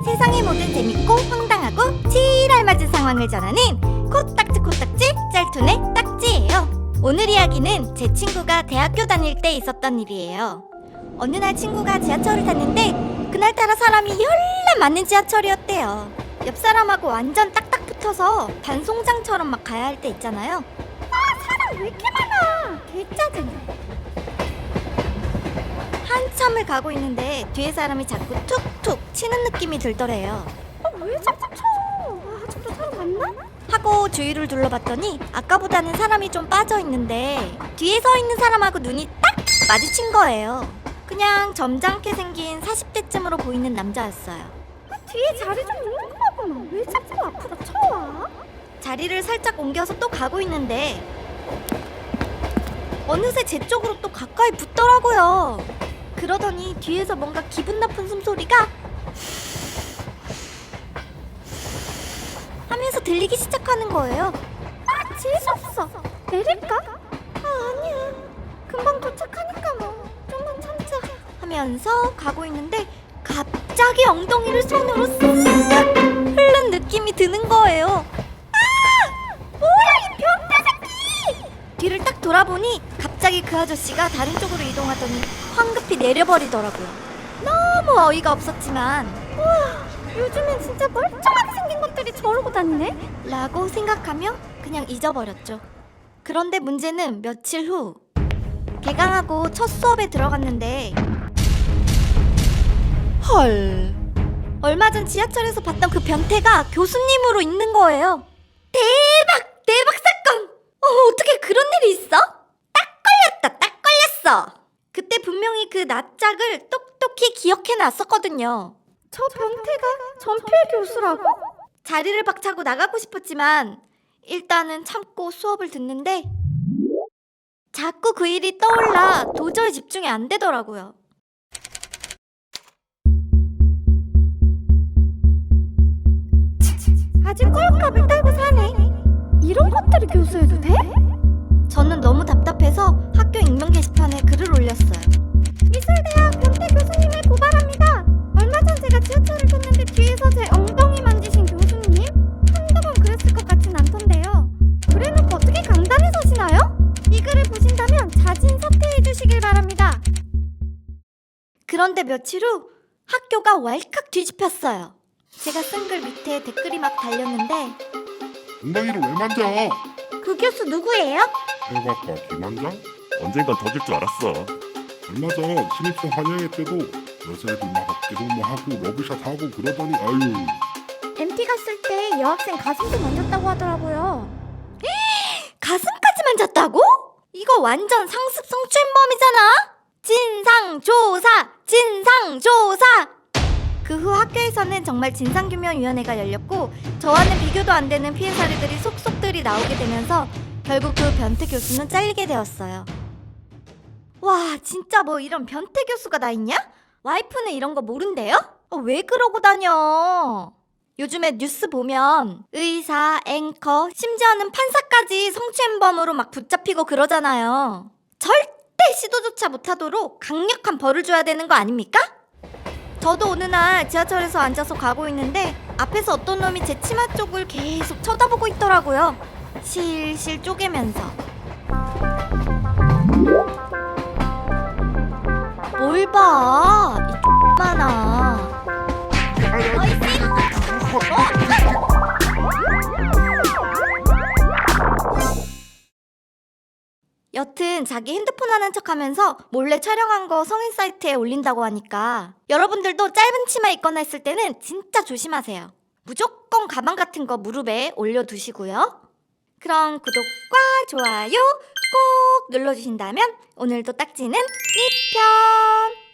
세상의 모든 재밌고 황당하고 칠알맞은 상황을 전하는 코딱지 짤툰의 딱지예요. 오늘 이야기는 제 친구가 대학교 다닐 때 있었던 일이에요. 어느 날 친구가 지하철을 탔는데 그날따라 사람이 열나 많은 지하철이었대요. 옆 사람하고 완전 딱딱 붙어서 반송장처럼 막 가야 할 때 있잖아요. 사람 왜 이렇게 많아? 개짜증. 한참을 가고 있는데 뒤에 사람이 자꾸 툭툭 치는 느낌이 들더래요. 왜 자꾸 쳐? 아직도 사람 많나? 하고 주위를 둘러봤더니 아까보다는 사람이 좀 빠져있는데 뒤에 서 있는 사람하고 눈이 딱 마주친 거예요. 그냥 점잖게 생긴 40대쯤으로 보이는 남자였어요. 뒤에 자리 좀 옮겨봐봐. 왜 자꾸 앞으로 쳐와? 자리를 살짝 옮겨서 또 가고 있는데 어느새 제 쪽으로 또 가까이 붙더라고요. 그러더니 뒤에서 뭔가 기분 나쁜 숨소리가 하면서 들리기 시작하는 거예요. 재수없어. 내릴까? 아니야. 금방 도착하니까 뭐. 좀만 참자. 하면서 가고 있는데 갑자기 엉덩이를 손으로 쓱 흘른 느낌이 드는 거예요. 뭐야 이 변태 새끼! 뒤를 딱 돌아보니 갑자기 그 아저씨가 다른 쪽으로 이동하더니 황급히 내려버리더라고요. 너무 어이가 없었지만 우와, 요즘엔 진짜 멀쩡하게 생긴 것들이 저러고 다니네? 라고 생각하며 그냥 잊어버렸죠. 그런데 문제는 며칠 후 개강하고 첫 수업에 들어갔는데 헐, 얼마 전 지하철에서 봤던 그 변태가 교수님으로 있는 거예요. 대박 사건! 어떻게 그런 일이 있어? 딱 걸렸어. 그때 분명히 그 낯짝을 똑똑히 기억해놨었거든요. 저 변태가 전필 교수라고? 자리를 박차고 나가고 싶었지만 일단은 참고 수업을 듣는데 자꾸 그 일이 떠올라 도저히 집중이 안 되더라고요. 아직 꼴값을 떨고 사네. 이런 것들이 교수해도 돼? 저는 너무 답답해서 학교 익명 게시판에 글을 올렸어요. 미술대학 변태 교수님을 고발합니다. 얼마 전 제가 지하철을 탔는데 뒤에서 제 엉덩이 만지신 교수님? 한두 번 그랬을 것 같진 않던데요. 그래놓고 어떻게 강단에 서시나요? 이 글을 보신다면 자진 사퇴해 주시길 바랍니다. 그런데 며칠 후 학교가 왈칵 뒤집혔어요. 제가 쓴 글 밑에 댓글이 막 달렸는데 엉덩이를 왜 만져? 그 교수 누구예요? 해학과 김한장? 언젠간 터질 줄 알았어. 얼마 전 신입생 환영회 때도 여자애들 막 어깨 동무하고 러브샷 하고 그러더니 아유. MT 갔을 때 여학생 가슴도 만졌다고 하더라고요. 가슴까지 만졌다고? 이거 완전 상습 성추행범이잖아. 진상조사. 그 후 학교에서는 정말 진상규명위원회가 열렸고 저와는 비교도 안 되는 피해 사례들이 속속들이 나오게 되면서 결국 그 변태 교수는 잘리게 되었어요. 와, 진짜 뭐 이런 변태 교수가 다 있냐? 와이프는 이런 거 모른대요? 왜 그러고 다녀? 요즘에 뉴스 보면 의사, 앵커, 심지어는 판사까지 성추행범으로 막 붙잡히고 그러잖아요. 절대 시도조차 못하도록 강력한 벌을 줘야 되는 거 아닙니까? 저도 어느 날 지하철에서 앉아서 가고 있는데 앞에서 어떤 놈이 제 치마 쪽을 계속 쳐다보고 있더라고요. 실실 쪼개면서. 뭘 봐, 이 X만아. 여튼 자기 핸드폰 하는 척하면서 몰래 촬영한 거 성인 사이트에 올린다고 하니까 여러분들도 짧은 치마 입거나 했을 때는 진짜 조심하세요. 무조건 가방 같은 거 무릎에 올려두시고요. 그럼 구독과 좋아요 꼭 눌러주신다면 오늘도 딱지는 2편!